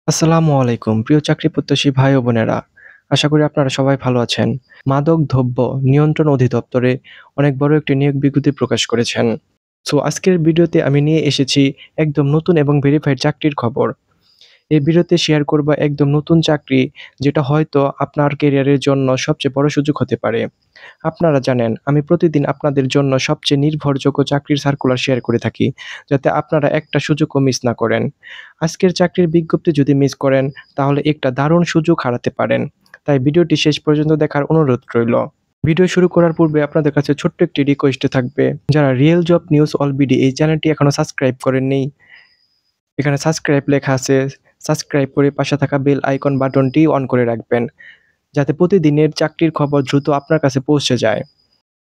আসসালামু আলাইকুম প্রিয় চাকরি প্রত্যাশী ভাই ও বোনেরা। আশা করি আপনারা সবাই ভালো আছেন। মাদক দ্রব্য নিয়ন্ত্রণ অধিদপ্তরে অনেক বড় একটি নিয়োগ বিজ্ঞপ্তি প্রকাশ করেছেন। আজকের ভিডিওতে আমি নিয়ে এসেছি একদম নতুন এবং ভেরিফাইড চাকরির খবর। এই ভিডিওতে শেয়ার করব একদম নতুন চাকরি, যেটা হয়তো আপনার ক্যারিয়ারের জন্য সবচেয়ে বড় সুযোগ হতে পারে। আপনারা জানেন আমি প্রতিদিন আপনাদের জন্য সবচেয়ে নির্ভরযোগ্য চাকরির সার্কুলার শেয়ার করে থাকি, যাতে আপনারা একটা সুযোগও মিস না করেন। আজকের চাকরির বিজ্ঞপ্তি যদি মিস করেন, তাহলে একটা দারুণ সুযোগ হারাতে পারেন। তাই ভিডিওটি শেষ পর্যন্ত দেখার অনুরোধ রইল। ভিডিও শুরু করার পূর্বে আপনাদের কাছে ছোট্ট একটি রিকোয়েস্ট থাকবে, যারা রিয়েল জব নিউজ অলবিডি এই চ্যানেলটি এখনো সাবস্ক্রাইব করেননি, এখানে সাবস্ক্রাইব লেখা আছে, সাবস্ক্রাইব করে পাশে থাকা বেল আইকন বাটনটি অন করে রাখবেন, যাতে প্রতিদিনের চাকরির খবর দ্রুত আপনার কাছে পৌঁছে যায়।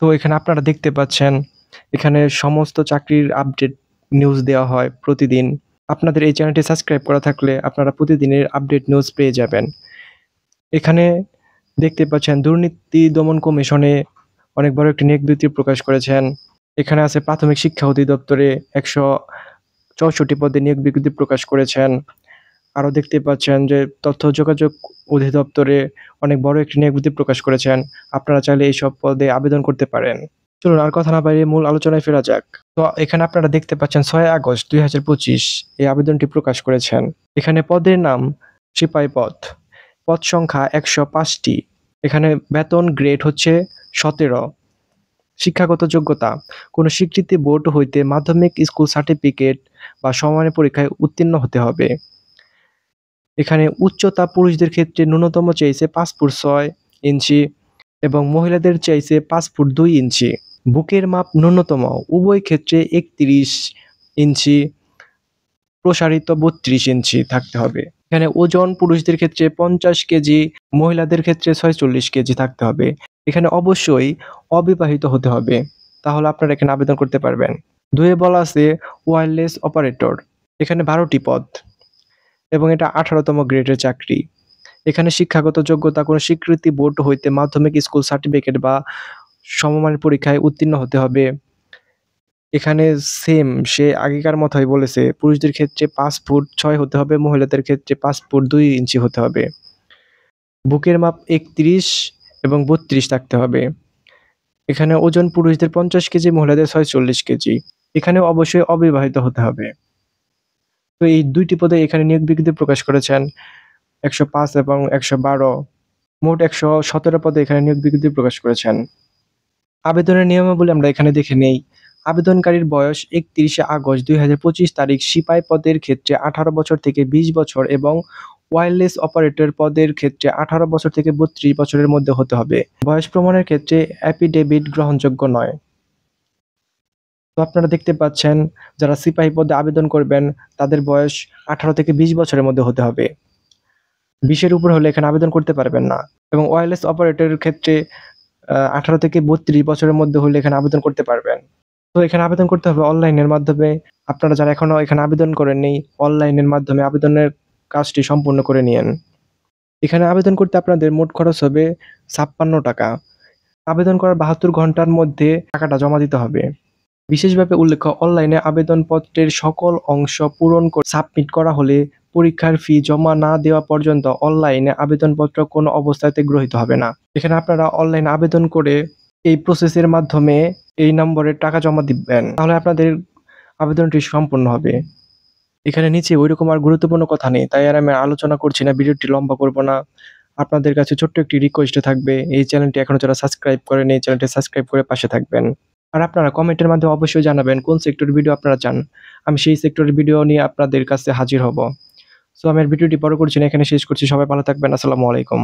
এখানে আপনারা দেখতে পাচ্ছেন, এখানে সমস্ত চাকরির আপডেট নিউজ দেওয়া হয় প্রতিদিন। আপনাদের এই চ্যানেলটি সাবস্ক্রাইব করা থাকলে আপনারা প্রতিদিনের আপডেট নিউজ পেয়ে যাবেন। এখানে দেখতে পাচ্ছেন দুর্নীতি দমন কমিশনে অনেক বড় একটি নিয়োগ বিজ্ঞপ্তি প্রকাশ করেছেন। এখানে আছে প্রাথমিক শিক্ষা অধিদপ্তরে ১৬৪ পদে নিয়োগ বিজ্ঞপ্তি প্রকাশ করেছেন। আরও দেখতে পাচ্ছেন যে তথ্য যোগাযোগ অধিদপ্তরে অনেক বড় একটি নিয়োগ বিজ্ঞপ্তি প্রকাশ করেছেন। আপনারা চাইলে এইসব পদে আবেদন করতে পারেন। চলুন আর কথা না বাড়িয়ে মূল আলোচনায় ফেরা যাক। এখানে আপনারা দেখতে পাচ্ছেন ৬ আগস্ট ২০২৫ এই আবেদনটি প্রকাশ করেছেন। এখানে পদের নাম সিপাহি পদ। পদ সংখ্যা ১০৫টি। এখানে বেতন গ্রেড হচ্ছে ১৭। শিক্ষাগত যোগ্যতা, কোনো স্বীকৃতি বোর্ড হইতে মাধ্যমিক স্কুল সার্টিফিকেট বা সমমানের পরীক্ষায় উত্তীর্ণ হতে হবে। এখানে উচ্চতা পুরুষদের ক্ষেত্রে ন্যূনতম চাইছে ৫ ফুট ৬ ইঞ্চি এবং মহিলাদের চাইছে ৫ ফুট ২ ইঞ্চি। বুকের মাপ ন্যূনতম উভয় ক্ষেত্রে ৩১ ইঞ্চি, প্রসারিত ৩২ ইঞ্চি থাকতে হবে। এখানে ওজন পুরুষদের ক্ষেত্রে ৫০ কেজি, মহিলাদের ক্ষেত্রে ৪৬ কেজি থাকতে হবে। এখানে অবশ্যই অবিবাহিত হতে হবে, তাহলে আপনারা এখানে আবেদন করতে পারবেন। ২ এ বলা আছে ওয়্যারলেস অপারেটর। এখানে ১২টি পদ এবং এটা ১৮তম গ্রেডের চাকরি। এখানে শিক্ষাগত যোগ্যতা, কোনো স্বীকৃতি বোর্ড হইতে মাধ্যমিক স্কুল সার্টিফিকেট বা সমমানের পরীক্ষায় উত্তীর্ণ হতে হবে। এখানে সেম সে আগেকার মতোই বলেছে, পুরুষদের ক্ষেত্রে ৫ ফুট ৬ হতে হবে, মহিলাদের ক্ষেত্রে ৫ ফুট ২ ইঞ্চি হতে হবে। বুকের মাপ ৩১ এবং ৩২ থাকতে হবে। এখানে ওজন পুরুষদের ৫০ কেজি, মহিলাদের ৪৬ কেজি। এখানেও অবশ্যই অবিবাহিত হতে হবে। এই ২টি পদে এখানে নিয়োগ বিজ্ঞপ্তি প্রকাশ করেছেন ১০৫ এবং ১১২। মোট ১১৭ পদে এখানে নিয়োগ বিজ্ঞপ্তি প্রকাশ করেছেন। আবেদনের নিয়মাবলী আমরা এখানে দেখে নেই। আবেদনকারীর বয়স ৩১শে আগস্ট ২০২৫ তারিখ সিপাহি পদের ক্ষেত্রে ১৮ বছর থেকে ২০ বছর এবং ওয়্যারলেস অপারেটর পদের ক্ষেত্রে ১৮ বছর থেকে ৩২ বছরের মধ্যে হতে হবে। বয়স প্রমাণের ক্ষেত্রে অ্যাফিডেভিট গ্রহণযোগ্য নয়। আপনারা দেখতে পাচ্ছেন, যারা সিপাহি পদে আবেদন করবেন তাদের বয়স ১৮ থেকে ২০ বছরের মধ্যে হতে হবে। ২০ এর উপর হলে এখানে আবেদন করতে পারবেন না। এবং ওয়্যারলেস অপারেটরের ক্ষেত্রে ১৮ থেকে ৩২ বছরের মধ্যে হলে এখানে আবেদন করতে পারবেন। এখানে আবেদন করতে হবে অনলাইনের মাধ্যমে। আপনারা যারা এখনো এখানে আবেদন করেননি, অনলাইনের মাধ্যমে আবেদনের কাজটি সম্পূর্ণ করে নিয়েন। এখানে আবেদন করতে আপনাদের মোট খরচ হবে ৫৬ টাকা। আবেদন করার ৭২ ঘন্টার মধ্যে টাকাটা জমা দিতে হবে। বিশেষভাবে উল্লেখ্য, অনলাইনে আবেদনপত্রের সকল অংশ পূরণ করে সাবমিট করা হলে পরীক্ষার ফি জমা না দেওয়া পর্যন্ত অনলাইনে আবেদনপত্র কোনো অবস্থাতে গৃহীত হবে না। এখানে আপনারা অনলাইনে আবেদন করে এই প্রসেসের মাধ্যমে এই নম্বরে টাকা জমা দিবেন, তাহলে আপনাদের আবেদনটি সম্পূর্ণ হবে। এখানে নিচে ওইরকম আর গুরুত্বপূর্ণ কথা নেই, তাই আর আমি আলোচনা করছি না, ভিডিওটি লম্বা করব না। আপনাদের কাছে ছোট্ট একটি রিকোয়েস্ট থাকবে, এই চ্যানেলটি এখনো যারা সাবস্ক্রাইব করেনি, এই চ্যানেলটি সাবস্ক্রাইব করে পাশে থাকবেন। আর আপনারা কমেন্টের মাধ্যমে অবশ্যই জানাবেন কোন সেক্টরের ভিডিও আপনারা চান। আমি সেই সেক্টরের ভিডিও নিয়ে আপনাদের কাছে হাজির হব। আমি আর ভিডিওটি বড় করছি না, এখানে শেষ করছি। সবাই ভালো থাকবেন। আসসালামু আলাইকুম।